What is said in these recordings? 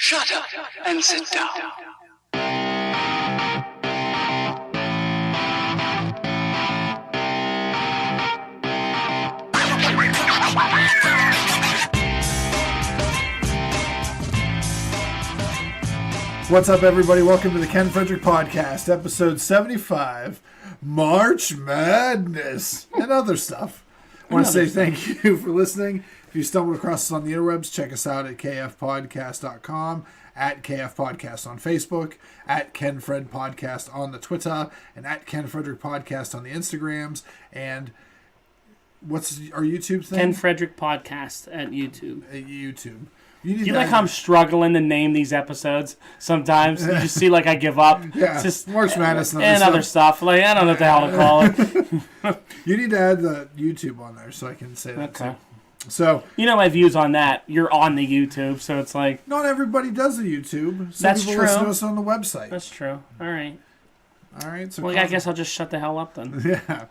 Shut up and sit down. What's up, everybody? Welcome to the Ken Frederick Podcast, episode 75, March Madness, and other stuff. I want to say thank you for listening. If you stumbled across us on the interwebs, check us out at kfpodcast.com, at kfpodcast on Facebook, at Ken Fred Podcast on the Twitter, and at Ken Frederick Podcast on the Instagrams. And what's our YouTube thing? Ken Frederick Podcast at YouTube. At YouTube. You like how I'm struggling to name these episodes sometimes? You just see like I give up. Yeah, it's just March Madness and other stuff. Like, I don't know what the hell to call it. You need to add the YouTube on there so I can say that. Okay. So you know my views on that. You're on the YouTube, so it's like... Not everybody does the YouTube. Some That's people true. listen to us on the website. That's true. All right. So well, I guess I'll just shut the hell up then. Yeah.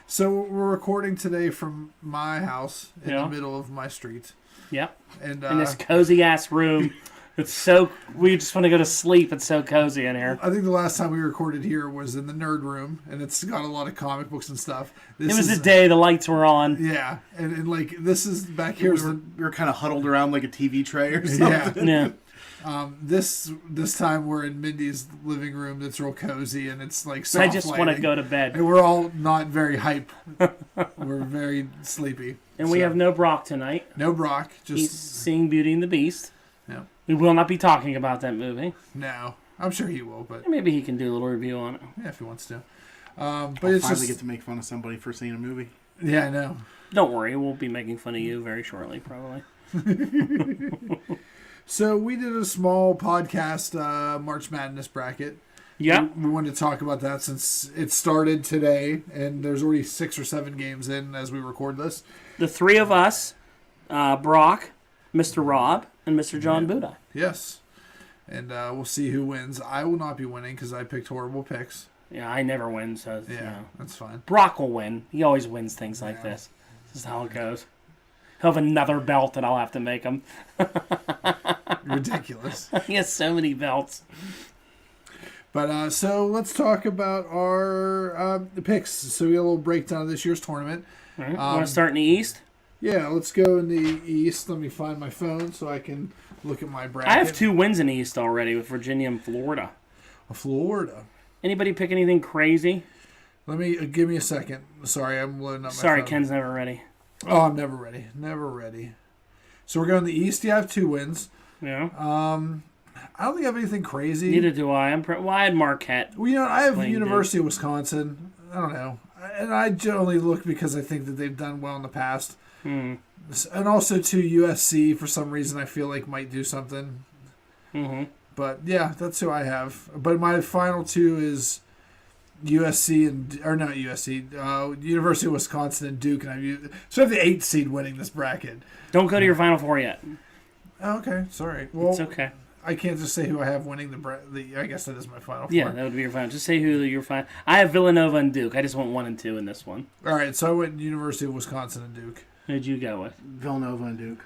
So we're recording today from my house in the middle of my street. Yep. And in this cozy ass room. It's so... We just want to go to sleep. It's so cozy in here. I think the last time we recorded here was in the nerd room, and it's got a lot of comic books and stuff. It was the day the lights were on. Yeah. And like, this is back here. We were kind of huddled around like a TV tray or something. Yeah. This time we're in Mindy's living room that's real cozy, and it's like soft I just want to go to bed. And we're all not very hype. We're very sleepy. And we have no Brock tonight. No Brock. He's seeing Beauty and the Beast. Yeah. We will not be talking about that movie. No. I'm sure he will, but... Maybe he can do a little review on it. Yeah, if he wants to. But I'll it's finally get to make fun of somebody for seeing a movie. Yeah, I know. Don't worry, we'll be making fun of you very shortly, probably. So we did a small podcast March Madness bracket. Yeah. We wanted to talk about that since it started today, and there's already 6 or 7 games in as we record this. The three of us, Brock, Mr. Rob, and Mr. John Buda. Yes. And we'll see who wins. I will not be winning because I picked horrible picks. Yeah, I never win, so... Yeah, that's fine. Brock will win. He always wins things like this. This is how it goes. He'll have another belt that I'll have to make him. Ridiculous. He has so many belts. But so let's talk about our the picks. So we got a little breakdown of this year's tournament. All right. Want to start in the East? Yeah, let's go in the East. Let me find my phone so I can look at my bracket. I have 2 wins in the East already with Virginia and Florida. Florida. Anybody pick anything crazy? Let me give me a second. Sorry, I'm loading up my Sorry, phone. Ken's never ready. Oh, I'm never ready. Never ready. So we're going the East. You have 2 wins. Yeah. I don't think I have anything crazy. Neither do I. I had Marquette. Well, I have University of Wisconsin. I don't know. And I generally look because I think that they've done well in the past. And also, too, USC, for some reason, I feel like might do something. Mm-hmm. But, yeah, that's who I have. But my final 2 is USC not USC, University of Wisconsin and Duke. And I have the 8th seed winning this bracket. Don't go to your Final Four yet. Oh, okay, sorry. Well, it's okay. I can't just say who I have winning the I guess that is my Final Four. Yeah, that would be your final. Just say who you're final. I have Villanova and Duke. I just want 1 and 2 in this one. All right, so I went University of Wisconsin and Duke. Who'd you go with? Villanova and Duke.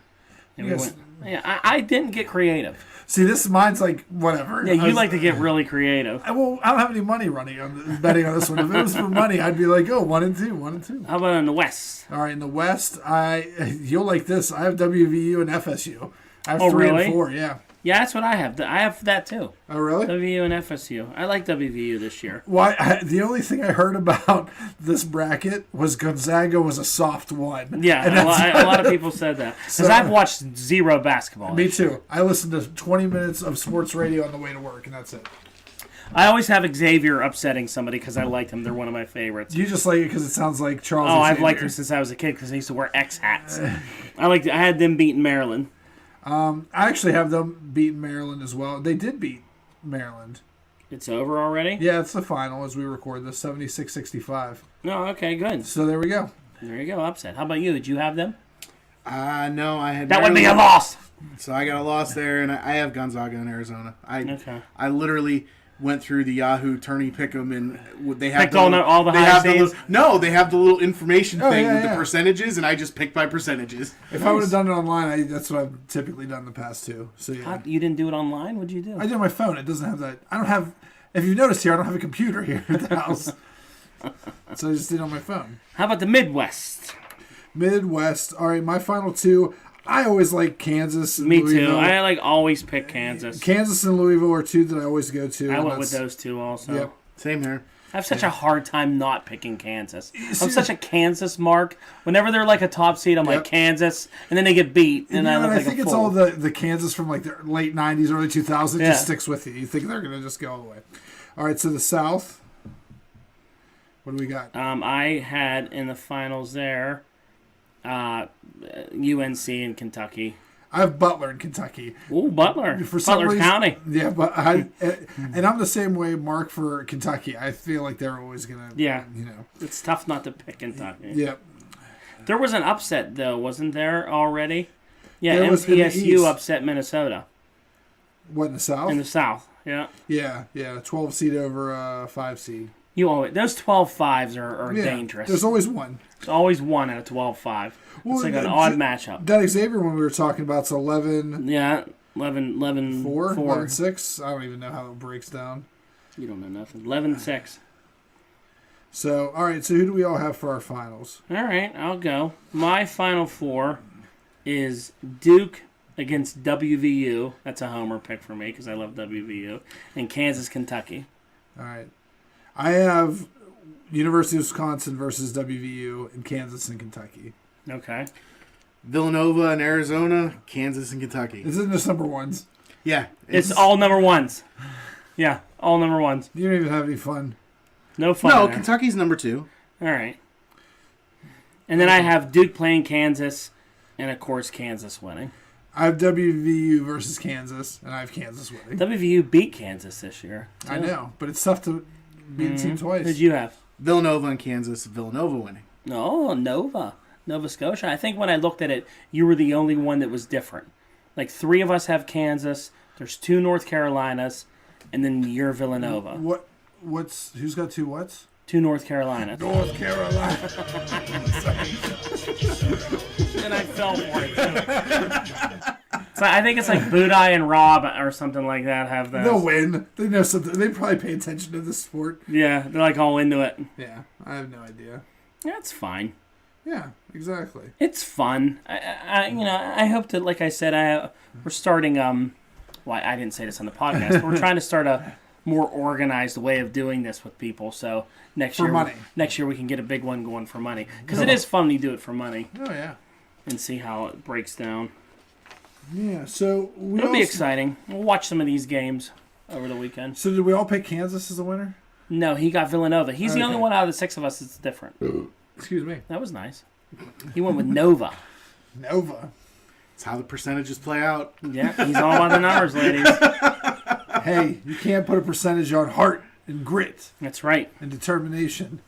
I didn't get creative. See, mine's like whatever. Yeah, you like to get really creative. I don't have any money betting on this one. If it was for money, I'd be like, 1 and 2, 1 and 2. How about in the West? All right, in the West, you'll like this. I have WVU and FSU. I have 3 really? and 4. Yeah. Yeah, that's what I have. I have that too. Oh, really? WVU and FSU. I like WVU this year. Why? The only thing I heard about this bracket was Gonzaga was a soft 1. Yeah, a lot of people said that. Because I've watched 0 basketball. Me too. I listened to 20 minutes of sports radio on the way to work, and that's it. I always have Xavier upsetting somebody because I like him. They're one of my favorites. You just like it because it sounds like Charles. Oh, Xavier. I've liked him since I was a kid because I used to wear X hats. I had them beating Maryland. I actually have them beat Maryland as well. They did beat Maryland. It's over already? Yeah, it's the final as we record this, 76-65. No, okay, good. So there we go. There you go, upset. How about you? Did you have them? No, I had... That would be a loss! So I got a loss there, and I have Gonzaga in Arizona. I literally... went through the Yahoo Tourney Pick'em, and they have Picked all the they high have seeds? they have the little information thing yeah, with yeah. the percentages, and I just picked by percentages. If I would have done it online, that's what I've typically done in the past too. So yeah, You didn't do it online? What'd you do? I did it on my phone. It doesn't have that. I don't have. If you've noticed here, I don't have a computer here at the house, so I just did it on my phone. How about the Midwest? Midwest. All right, my final two. I always like Kansas and Me Louisville. too. I always pick Kansas. Kansas and Louisville are two that I always go to. I and went with that's- those two also. Yep. Same here. I have such a hard time not picking Kansas. I'm such a Kansas mark. Whenever they're like a top seed, I'm Yep. like Kansas, and then they get beat, and I look I like think a it's fool. all the Kansas from like the late 90s, early 2000s Yeah. just sticks with you. You think they're going to just go all the way. All right, so the South. What do we got? I had in the finals there UNC and Kentucky. I have Butler in Kentucky. Ooh, Butler. For some Butler reason, County. Yeah, but and I'm the same way, Mark, for Kentucky. I feel like they're always going to, Yeah. you know. It's tough not to pick Kentucky. Yeah. There was an upset, though, wasn't there already? Yeah, There was in the MTSU East. upset Minnesota What, in the South? in the South. Yeah. Yeah, 12 seed over 5 seed. You always, those 12-5s are Yeah, dangerous. there's always one. There's always one at a 12-5. Well, It's like an the- odd matchup. That Xavier one we were talking about is 11 Yeah, 11 4, 4. 11 6. I don't even know how it breaks down. You don't know nothing. 11-6. So, all right, so who do we all have for our finals? All right, I'll go. My final four is Duke against WVU. That's a homer pick for me because I love WVU. And Kansas, Kentucky. All right. I have University of Wisconsin versus WVU in Kansas and Kentucky. Okay. Villanova and Arizona, Kansas and Kentucky. Isn't this number ones? Yeah, It's all number ones. Yeah, all number ones. You don't even have any fun. No fun. no. there. Kentucky's number 2. All right. And then I have Duke playing Kansas, and of course Kansas winning. I have WVU versus Kansas, and I have Kansas winning. WVU beat Kansas this year. I know, but it's tough to beat a team twice. Who'd you have? Villanova and Kansas. Villanova winning. No, Nova Scotia. I think when I looked at it, you were the only one that was different. Like 3 of us have Kansas. There's 2 North Carolinas, and then you're Villanova. Who's got 2 whats? 2 North Carolinas. North Carolina. And I fell for it too. So I think it's like Budai and Rob or something like that have those. They'll win. They know something. They probably pay attention to the sport. Yeah, they're like all into it. Yeah, I have no idea. That's fine. Yeah, exactly. It's fun. I hope to, like I said, we're starting. Well, I didn't say this on the podcast. But we're trying to start a more organized way of doing this with people. So next For year, money. next year we can get a big one going for money because it is fun to do it for money Oh yeah. and see how it breaks down. Yeah. So It'll be exciting. We'll watch some of these games over the weekend. So did we all pick Kansas as a winner? No, he got Villanova. He's the only Okay. one out of the 6 of us that's different. Excuse me. That was nice. He went with Nova. Nova. It's how the percentages play out. Yeah, he's all about the numbers, ladies. Hey, you can't put a percentage on heart and grit That's right. and determination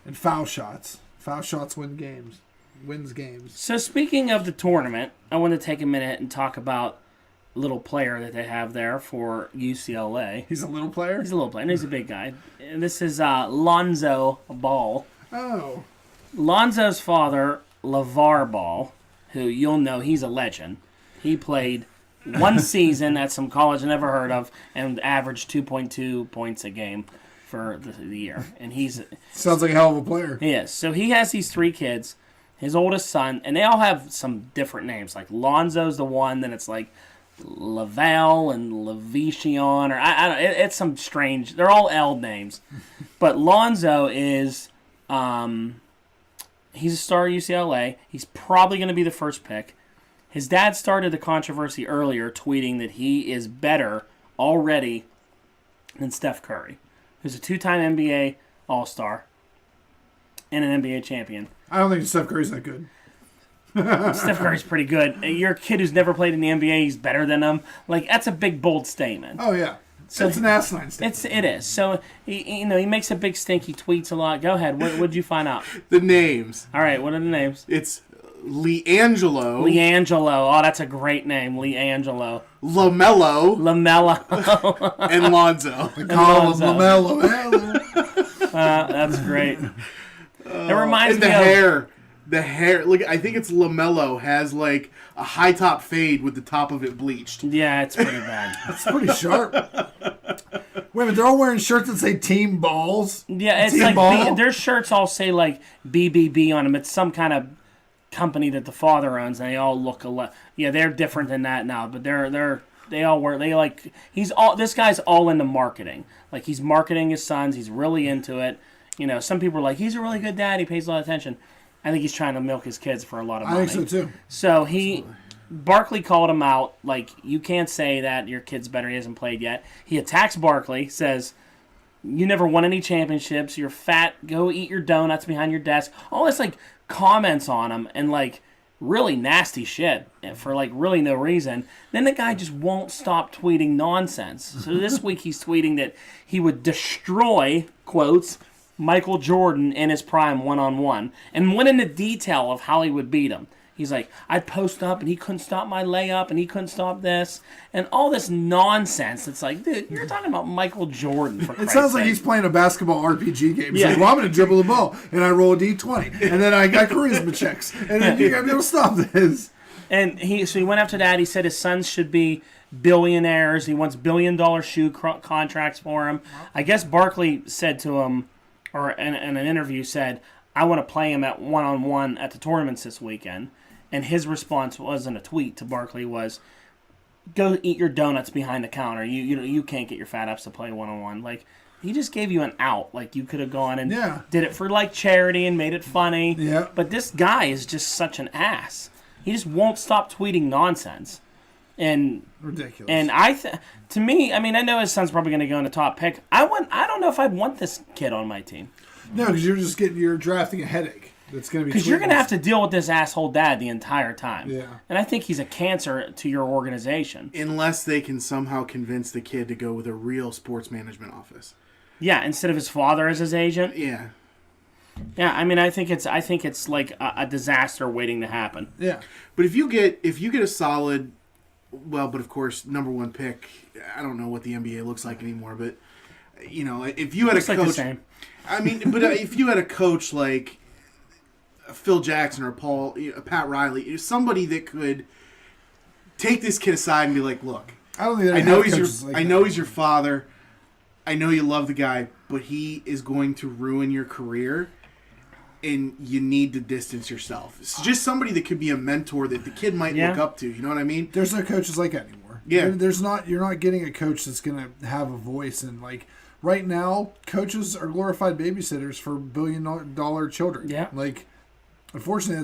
and foul shots. Foul shots wins games. So speaking of the tournament, I want to take a minute and talk about a little player that they have there for UCLA. He's a little player? He's a little player, and he's a big guy. And this is Lonzo Ball. Oh. Lonzo's father, LeVar Ball, who you'll know he's a legend. He played one season at some college I never heard of and averaged 2.2 points a game for the year. And Sounds like a hell of a player. he is. So he has these 3 kids, his oldest son, and they all have some different names. Like Lonzo's the one, then it's like Laval and Levition, or I don't. It's some strange. They're all L names, but Lonzo is he's a star at UCLA. He's probably going to be the first pick. His dad started the controversy earlier, tweeting that he is better already than Steph Curry, who's a 2-time NBA All-Star and an NBA champion. I don't think Steph Curry's that good. Steph Curry's pretty good. You're a kid who's never played in the NBA. He's better than them. Like, that's a big, bold statement. Oh, yeah. So it's an asinine statement. It is. So, he makes a big stink. He tweets a lot. Go ahead. What'd you find out? The names. All right, what are the names? It's LiAngelo. LiAngelo. Oh, that's a great name. LiAngelo. LaMelo. And Lonzo. Call him LaMelo. That's great. It reminds And me the of... hair. The hair. Look, I think it's LaMelo has like a high top fade with the top of it bleached. Yeah, it's pretty bad. It's pretty sharp. Wait a minute, they're all wearing shirts that say Team Balls? Yeah, it's Team like Ball? their shirts all say like BBB on them. It's some kind of company that the father owns, and they all look alike. Yeah, they're different than that now, but they all wear this guy's all into marketing. Like he's marketing his sons. He's really into it. You know, some people are like, he's a really good dad. He pays a lot of attention. I think he's trying to milk his kids for a lot of money. I think so too. So Barkley called him out, like, you can't say that your kid's better, he hasn't played yet. He attacks Barkley, says, you never won any championships, you're fat, go eat your donuts behind your desk. All this, like, comments on him and, like, really nasty shit for, like, really no reason. Then the guy just won't stop tweeting nonsense. So this week he's tweeting that he would destroy, quotes, Michael Jordan in his prime one-on-one, and went into detail of how he would beat him. He's like, I'd post up, and he couldn't stop my layup, and he couldn't stop this, and all this nonsense. It's like, dude, you're talking about Michael Jordan, for Christ's It sounds like sake. He's playing a basketball RPG game. He's Yeah. like, well, I'm going to dribble the ball, and I roll a D20, and then I got charisma checks, and then you got to be able to stop this. And so he went after that. He said his sons should be billionaires. He wants $1 billion shoe contracts for him. I guess Barkley said to him, or in an interview said, I want to play him at one-on-one at the tournaments this weekend. And his response wasn't a tweet to Barkley, was, go eat your donuts behind the counter. You can't get your fat ups to play one-on-one. Like, he just gave you an out. Like, you could have gone and did it for, like, charity and made it funny. Yeah. But this guy is just such an ass. He just won't stop tweeting nonsense. And ridiculous. And to me, I mean, I know his son's probably going to go in the top pick. I don't know if I'd want this kid on my team. No, because you're drafting a headache. That's going to be because you're going to have to deal with this asshole dad the entire time. Yeah. And I think he's a cancer to your organization. Unless they can somehow convince the kid to go with a real sports management office. Yeah, instead of his father as his agent. Yeah. Yeah, I mean, I think it's like a disaster waiting to happen. Yeah. But if you get a solid, well, but of course, number one pick, I don't know what the NBA looks like anymore, but you know, if you had a coach, like the same. I mean, but if you had a coach like Phil Jackson or Pat Riley, somebody that could take this kid aside and be like, "Look, I know he's your father. I know you love the guy, but he is going to ruin your career, and you need to distance yourself." It's just somebody that could be a mentor that the kid might look up to. You know what I mean? There's no coaches like that anymore. Yeah, you're not getting a coach that's going to have a voice, and like right now, coaches are glorified babysitters for $1 billion children. Yeah, like. Unfortunately,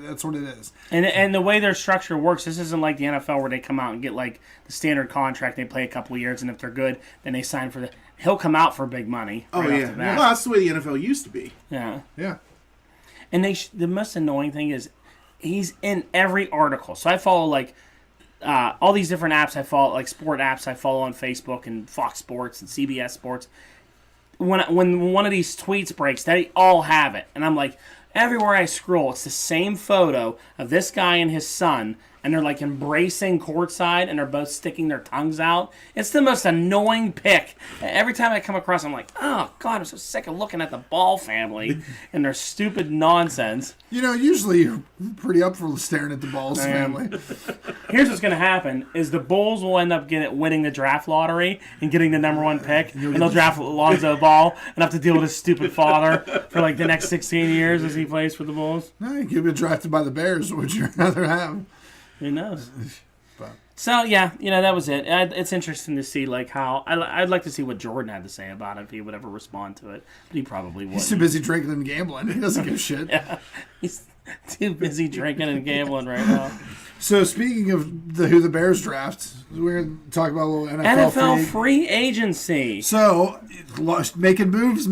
that's what it is. And the way their structure works, this isn't like the NFL where they come out and get like the standard contract. They play a couple of years, and if they're good, then they sign for he'll come out for big money. Oh yeah, well that's the way the NFL used to be. Yeah, yeah. And the most annoying thing is he's in every article. So I follow like all these different apps. I follow like sport apps. I follow on Facebook and Fox Sports and CBS Sports. When one of these tweets breaks, they all have it, and I'm like. Everywhere I scroll, it's the same photo of this guy and his son, and they're like embracing courtside, and they're both sticking their tongues out. It's the most annoying pic. Every time I come across, I'm like, oh God, I'm so sick of looking at the Ball family and their stupid nonsense. You know, usually you're pretty up for staring at the Balls family. Here's what's going to happen: is the Bulls will end up winning the draft lottery and getting the number one pick, and they'll draft Lonzo Ball and have to deal with his stupid father for like the next 16 years as he plays for the Bulls. No, you could be drafted by the Bears. What would you rather have? Who knows? So yeah, that was it. It's interesting to see like how I'd like to see what Jordan had to say about it if he would ever respond to it, but he probably wouldn't. He's too busy drinking and gambling. He doesn't give a shit. Yeah, he's too busy drinking and gambling right now. So speaking of who the Bears draft, we're going to talk about a little NFL free agency. So making moves.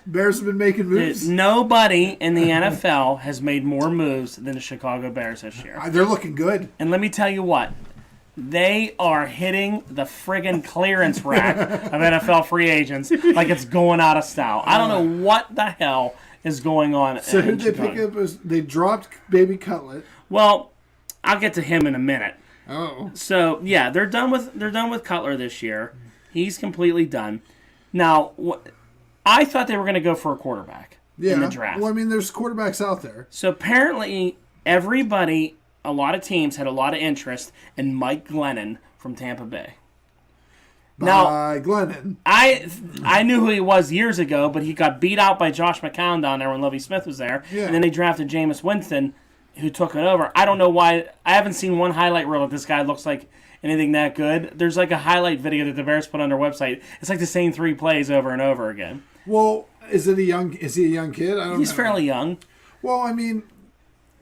Bears have been making moves. Nobody in the NFL has made more moves than the Chicago Bears this year. They're looking good. And let me tell you what. They are hitting the friggin' clearance rack of NFL free agents like it's going out of style. I don't know what the hell is going on. So who did they pick up? They dropped Baby Cutlet. Well, I'll get to him in a minute. Oh. So yeah, they're done with Cutler this year. He's completely done. Now, I thought they were going to go for a quarterback in the draft. Well, I mean, there's quarterbacks out there. So apparently, everybody, a lot of teams had a lot of interest in Mike Glennon from Tampa Bay. Glennon. I knew who he was years ago, but he got beat out by Josh McCown down there when Lovie Smith was there. Yeah. And then they drafted Jameis Winston, who took it over. I don't know why. I haven't seen one highlight reel that this guy looks like anything that good. There's like a highlight video that the Bears put on their website. It's like the same 3 plays over and over again. Well, is he a young kid? I don't know. He's fairly young. Well, I mean,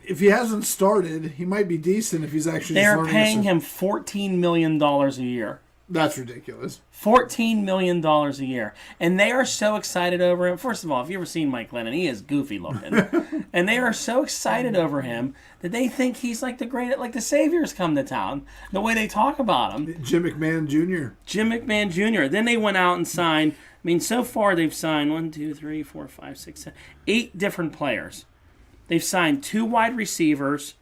if he hasn't started, he might be decent if he's actually They're paying him $14 million a year. That's ridiculous. $14 million a year. And they are so excited over him. First of all, if you've ever seen Mike Glennon, he is goofy looking. And they are so excited over him that they think he's like the Savior's come to town. The way they talk about him. Jim McMahon Jr. Jim McMahon Jr. Then they went out and signed, so far they've signed 8 different players. They've signed 2 wide receivers,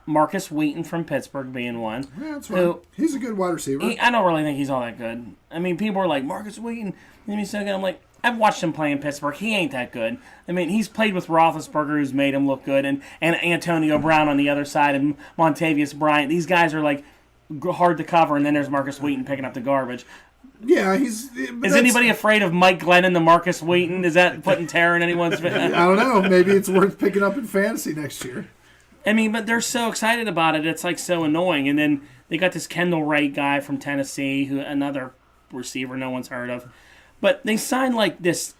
Marcus Wheaton from Pittsburgh being one. Yeah, that's right. He's a good wide receiver. I don't really think he's all that good. I mean, people are like, Marcus Wheaton, he's so good. I'm like, I've watched him play in Pittsburgh. He ain't that good. I mean, he's played with Roethlisberger, who's made him look good, and Antonio Brown on the other side, and Montavious Bryant. These guys are like hard to cover, and then there's Marcus Wheaton picking up the garbage. Yeah, Is anybody afraid of Mike Glennon, the Marcus Wheaton? Is that putting terror in anyone's... I don't know. Maybe it's worth picking up in fantasy next year. I mean, but they're so excited about it. It's like so annoying. And then they got this Kendall Wright guy from Tennessee, who another receiver no one's heard of. But they signed like this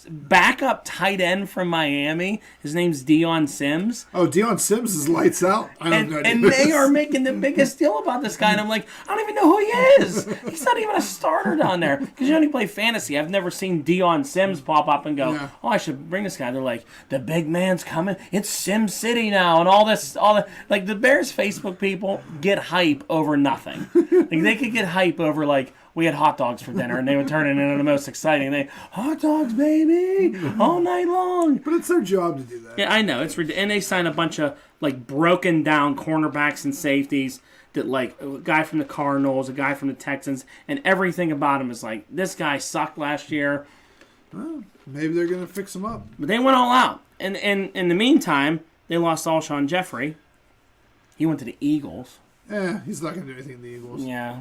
backup tight end from Miami. His name's Deion Sims. Oh, Deion Sims is lights out. And they are making the biggest deal about this guy. And I'm like, I don't even know who he is. He's not even a starter down there. Because you only play fantasy. I've never seen Deion Sims pop up and go, oh, I should bring this guy. They're like, the big man's coming. It's Sim City now. And all the like the Bears Facebook people get hype over nothing. Like they could get hype over like, we had hot dogs for dinner, and they would turn it into the most exciting thing. Hot dogs, baby, all night long. But it's their job to do that. Yeah, I know. And they sign a bunch of like broken down cornerbacks and safeties that like a guy from the Cardinals, a guy from the Texans, and everything about him is like, this guy sucked last year. Well, maybe they're going to fix him up. But they went all out. And in the meantime, they lost Alshon Jeffrey. He went to the Eagles. Yeah, he's not going to do anything in the Eagles. Yeah.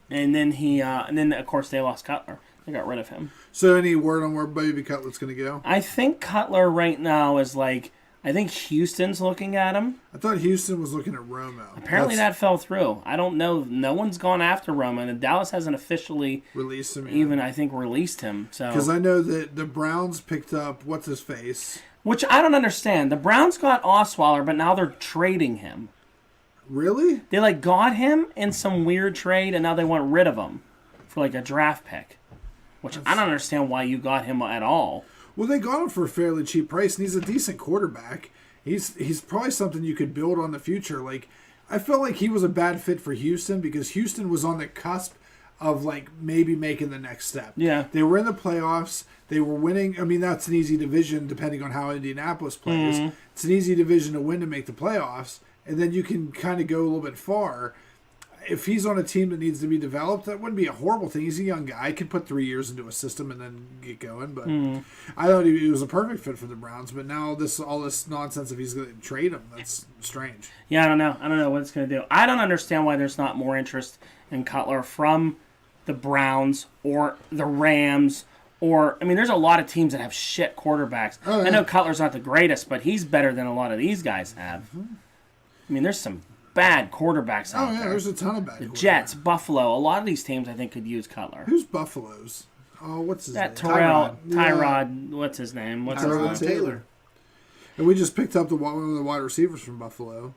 And then of course they lost Cutler. They got rid of him. So any word on where Baby Cutler's going to go? I think Cutler right now is like, I think Houston's looking at him. I thought Houston was looking at Romo. Apparently that fell through. I don't know. No one's gone after Romo, and Dallas hasn't officially released him. Even I think released him. So because I know that the Browns picked up what's his face, which I don't understand. The Browns got Osweiler, but now they're trading him. Really? They like got him in some weird trade, and now they want rid of him for like a draft pick. Which I don't understand why you got him at all. Well, they got him for a fairly cheap price, and he's a decent quarterback. He's probably something you could build on the future. Like, I felt like he was a bad fit for Houston because Houston was on the cusp of like maybe making the next step. Yeah, they were in the playoffs. They were winning. I mean, that's an easy division depending on how Indianapolis plays. Mm-hmm. It's an easy division to win to make the playoffs, and then you can kind of go a little bit far. If he's on a team that needs to be developed, that wouldn't be a horrible thing. He's a young guy. He could put 3 years into a system and then get going. But I thought he was a perfect fit for the Browns. But now all this nonsense if he's going to trade him, that's strange. Yeah, I don't know. I don't know what it's going to do. I don't understand why there's not more interest in Cutler from the Browns or the Rams. Or, I mean, there's a lot of teams that have shit quarterbacks. Oh, yeah. I know Cutler's not the greatest, but he's better than a lot of these guys have. Mm-hmm. I mean, there's some bad quarterbacks out there. Oh, yeah, there's a ton of bad The Jets, Buffalo, a lot of these teams I think could use Cutler. Who's Buffalo's? Oh, what's his name? Tyrod, yeah. What's his name? Tyrod Taylor. And we just picked up one of the wide receivers from Buffalo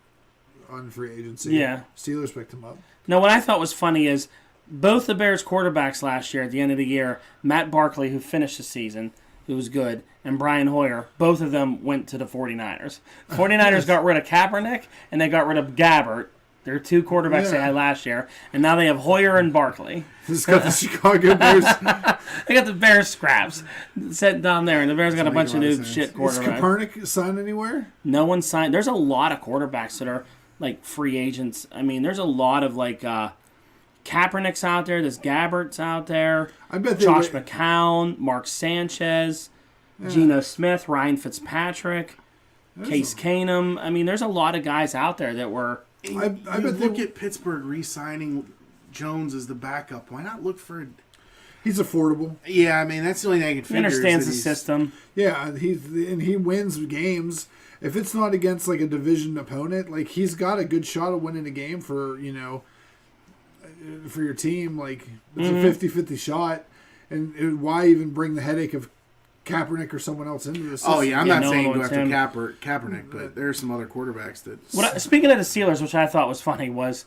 on free agency. Yeah. Steelers picked him up. Now, what I thought was funny is both the Bears quarterbacks last year at the end of the year, Matt Barkley, who finished the season, who was good, and Brian Hoyer, both of them went to the 49ers. The 49ers got rid of Kaepernick, and they got rid of Gabbert. There are 2 quarterbacks they had last year, and now they have Hoyer and Barkley. This got the Chicago Bears. They got the Bears scraps set down there, and the Bears got a bunch of new shit quarterbacks. Is Kaepernick signed anywhere? No one signed. There's a lot of quarterbacks that are like free agents. I mean, there's a lot of like Kaepernick's out there. There's Gabbert's out there. I bet Josh McCown, Mark Sanchez, Geno Smith, Ryan Fitzpatrick, Case Keenum. I mean, there's a lot of guys out there that were. I bet look at Pittsburgh re-signing Jones as the backup. Why not look for? He's affordable. Yeah, I mean that's the only thing I can figure. He understands the system. Yeah, he wins games. If it's not against like a division opponent, like he's got a good shot of winning a game for for your team. Like it's a 50-50 shot, and why even bring the headache of Kaepernick or someone else into this? Oh yeah, I'm not saying go after Kaepernick, but there are some other quarterbacks that. Speaking of the Steelers, which I thought was funny, was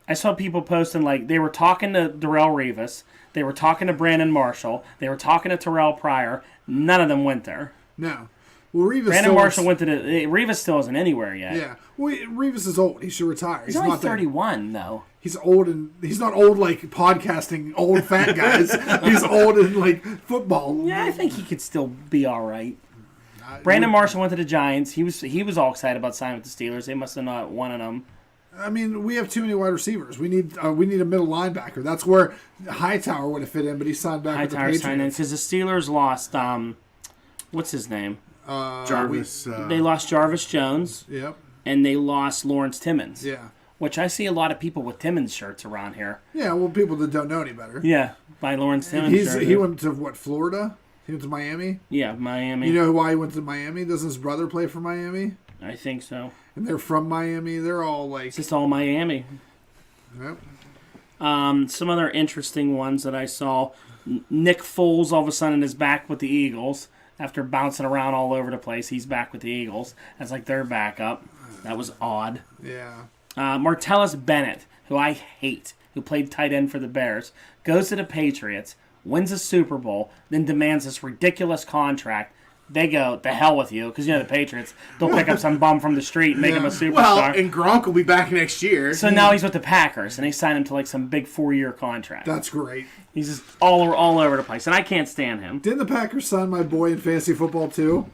I saw people posting like they were talking to Darrelle Revis, they were talking to Brandon Marshall, they were talking to Terrell Pryor. None of them went there. No. Well, Revis still isn't anywhere yet. Yeah. Well, Revis is old. He should retire. He's only 31, though. He's old, and he's not old like podcasting old fat guys. He's old in like football. Yeah, I think he could still be all right. Brandon Marshall went to the Giants. He was all excited about signing with the Steelers. They must have not wanted him. I mean, we have too many wide receivers. We need a middle linebacker. That's where Hightower would have fit in, but he signed back with the Patriots. Hightower signed in because the Steelers lost. What's his name? Jarvis. They lost Jarvis Jones. Yep. And they lost Lawrence Timmons. Yeah. Which I see a lot of people with Timmons shirts around here. Yeah, well, people that don't know any better. Yeah, by Lawrence Timmons. He went to Florida? He went to Miami? Yeah, Miami. You know why he went to Miami? Doesn't his brother play for Miami? I think so. And they're from Miami. They're all like... It's just all Miami. Yep. Some other interesting ones that I saw. Nick Foles all of a sudden is back with the Eagles. After bouncing around all over the place, he's back with the Eagles. That's like their backup. That was odd. Yeah. Martellus Bennett, who I hate, who played tight end for the Bears, goes to the Patriots, wins a Super Bowl, then demands this ridiculous contract. They go, the hell with you, because the Patriots, they'll pick up some bum from the street and make him a superstar. Well, and Gronk will be back next year. So now he's with the Packers, and they signed him to like some big 4-year contract. That's great. He's just all over the place, and I can't stand him. Didn't the Packers sign my boy in fantasy football too?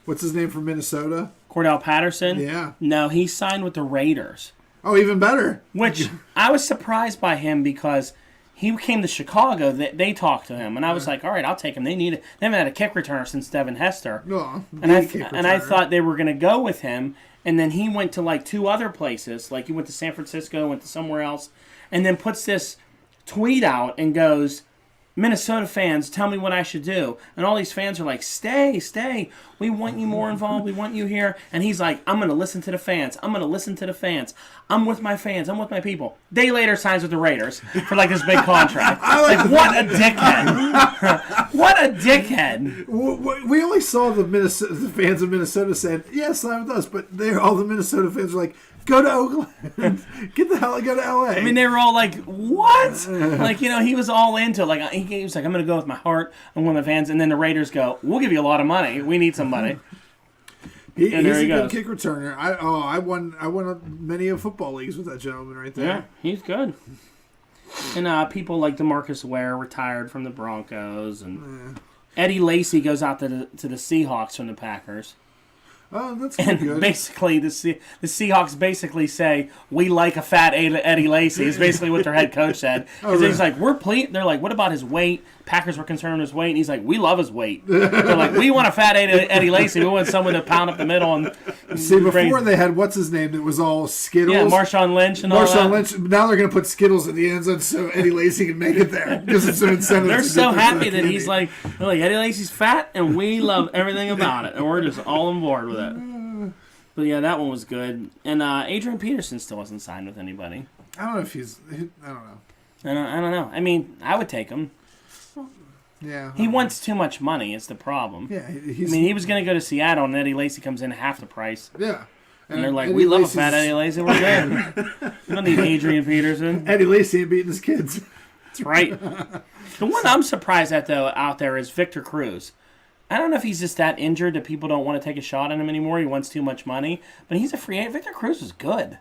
What's his name from Minnesota? Cordell Patterson? Yeah. No, he signed with the Raiders. Oh, even better. Which I was surprised by him because he came to Chicago. They talked to him, and I was like, "All right, I'll take him." They haven't had a kick returner since Devin Hester. No, and I thought they were going to go with him, and then he went to like 2 other places. Like he went to San Francisco, went to somewhere else, and then puts this tweet out and goes, "Minnesota fans, tell me what I should do." And all these fans are like, "Stay. We want you more involved. We want you here." And he's like, "I'm going to listen to the fans. I'm with my fans. I'm with my people." Day later, signs with the Raiders for like this big contract. Like, what a dickhead. What a dickhead. We only saw the fans of Minnesota saying, "Yeah, sign with us," but all the Minnesota fans are like, "Go to Oakland. Get the hell, go to LA." I mean, they were all like, "What?" Like, he was all into it. Like, he was like, "I'm going to go with my heart. I'm with my fans." And then the Raiders go, "We'll give you a lot of money. We need somebody." He's a good kick returner. I won many of football leagues with that gentleman right there. Yeah, he's good. And people like DeMarcus Ware retired from the Broncos, and Eddie Lacy goes out to the Seahawks from the Packers. Oh, that's good. Basically, the Seahawks basically say, "We like a fat Eddie Lacy." Is basically what their head coach said. Because he's like, "We're pleased." They're like, "What about his weight?" Packers were concerned with his weight, and he's like, "We love his weight." They're like, "We want a fat Eddie Lacy. We want someone to pound up the middle." And see, before they had what's his name that was all Skittles. Yeah, Marshawn Lynch and all that. Marshawn Lynch. Now they're going to put Skittles in the end zone so Eddie Lacy can make it there because it's an incentive. They're so happy that he's like, Eddie Lacy's fat, and we love everything about it, and we're just all on board with it. But yeah, that one was good. And Adrian Peterson still wasn't signed with anybody. I don't know if he's. I don't know. I don't know. I mean, I would take him. Yeah. He wants too much money. Is the problem. Yeah. He was going to go to Seattle, and Eddie Lacy comes in half the price. Yeah. And they're like, "We love a fat Eddie Lacy. We're good. We don't need Adrian Peterson." Eddie Lacy ain't beating his kids. That's right. The one I'm surprised at, though, out there is Victor Cruz. I don't know if he's just that injured that people don't want to take a shot at him anymore. He wants too much money. But he's a free agent. Victor Cruz is good.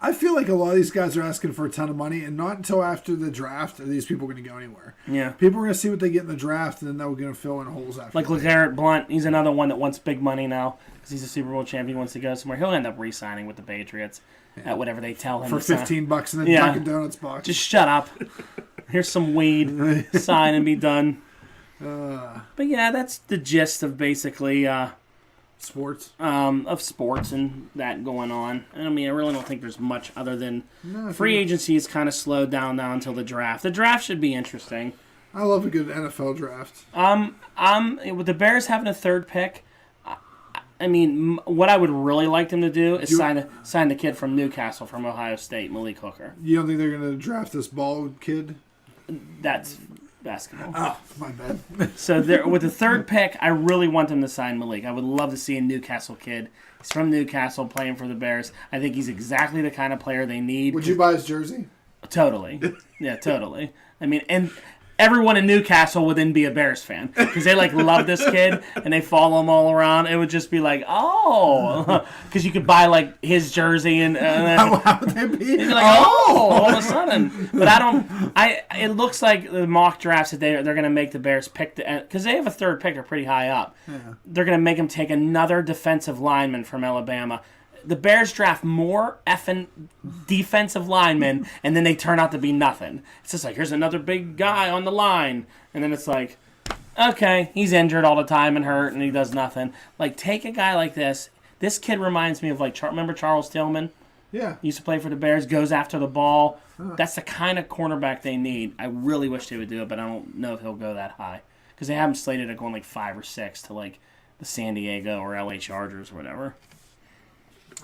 I feel like a lot of these guys are asking for a ton of money, and not until after the draft are these people going to go anywhere. Yeah. People are going to see what they get in the draft, and then they're going to fill in holes after. Like LeGarrette Blount, he's another one that wants big money now because he's a Super Bowl champion, wants to go somewhere. He'll end up re-signing with the Patriots at whatever they tell him. For to $15 in the Dunkin' Donuts box. Just shut up. Here's some weed. Sign and be done. But yeah, that's the gist of basically sports. Of sports and that going on. And I mean, I really don't think there's much other than free agency is kind of slowed down now until the draft. The draft should be interesting. I love a good NFL draft. With the Bears having a third pick, I mean, what I would really like them to do is sign the kid from Newcastle from Ohio State, Malik Hooker. You don't think they're going to draft this bald kid? That's basketball. Oh, my bad. So with the third pick, I really want them to sign Malik. I would love to see a Newcastle kid. He's from Newcastle playing for the Bears. I think he's exactly the kind of player they need. Would you buy his jersey? Totally. Yeah, totally. I mean, and everyone in Newcastle would then be a Bears fan because they love this kid and they follow him all around. It would just be like, oh, because you could buy his jersey and how would they be? You'd be like, oh, all of a sudden. But it looks like the mock drafts that they're going to make the Bears pick because they have a third pick, they're pretty high up. Yeah. They're going to make them take another defensive lineman from Alabama. The Bears draft more effing defensive linemen, and then they turn out to be nothing. It's just like, here's another big guy on the line. And then it's like, okay, he's injured all the time and hurt, and he does nothing. Take a guy like this. This kid reminds me of, remember Charles Tillman? Yeah. He used to play for the Bears, goes after the ball. That's the kind of cornerback they need. I really wish they would do it, but I don't know if he'll go that high. Because they have him slated at going 5 or 6 to, the San Diego or LA Chargers or whatever.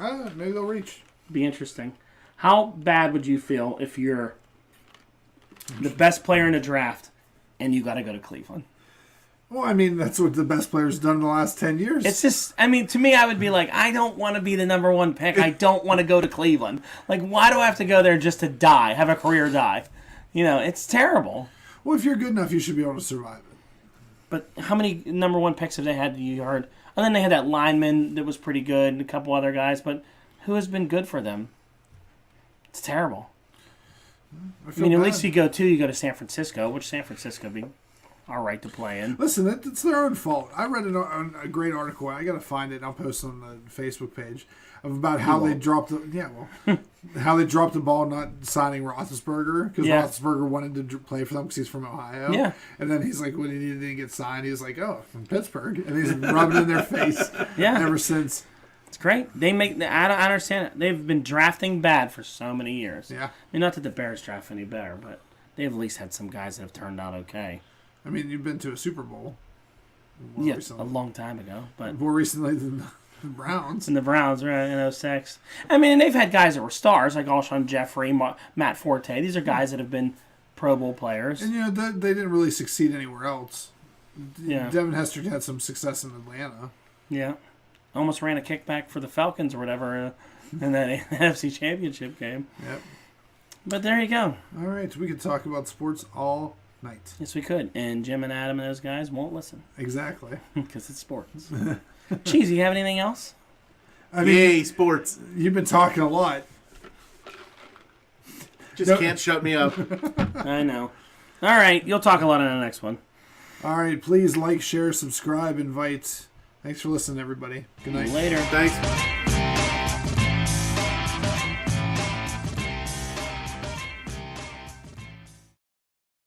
Maybe they'll reach. Be interesting. How bad would you feel if you're the best player in the draft and you got to go to Cleveland? Well, I mean, that's what the best players done in the last 10 years. It's just, I mean, to me, I would be like, I don't want to be the number one pick. I don't want to go to Cleveland. Why do I have to go there just to die, have a career die? It's terrible. Well, if you're good enough, you should be able to survive it. But how many number one picks have they had, you heard? And then they had that lineman that was pretty good and a couple other guys, but who has been good for them? It's terrible. I mean, at least you go to San Francisco, which San Francisco be all right to play in. Listen, it's their own fault. I read a great article. I got to find it, and I'll post it on the Facebook page about how they dropped how they dropped the ball not signing Roethlisberger because Roethlisberger wanted to play for them because he's from Ohio. Yeah. And then he's like, when he didn't get signed, he was like, oh, from Pittsburgh. And he's rubbing it in their face ever since. It's great. I don't understand it. They've been drafting bad for so many years. Yeah. I mean, not that the Bears draft any better, but they've at least had some guys that have turned out okay. I mean, you've been to a Super Bowl. Recently. A long time ago. But more recently than the Browns. And the Browns, right, in 06. I mean, they've had guys that were stars, like Alshon Jeffrey, Matt Forte. These are guys that have been Pro Bowl players. And, they didn't really succeed anywhere else. Yeah. Devin Hester had some success in Atlanta. Yeah. Almost ran a kickback for the Falcons or whatever in that NFC Championship game. Yep. But there you go. All right. We could talk about sports all night. Yes, we could. And Jim and Adam and those guys won't listen. Exactly. Because it's sports. Cheese, you have anything else? Yay, sports. You've been talking a lot. Can't shut me up. I know. All right. You'll talk a lot in the next one. All right. Please like, share, subscribe, invite. Thanks for listening, everybody. Good night. Later. Thanks.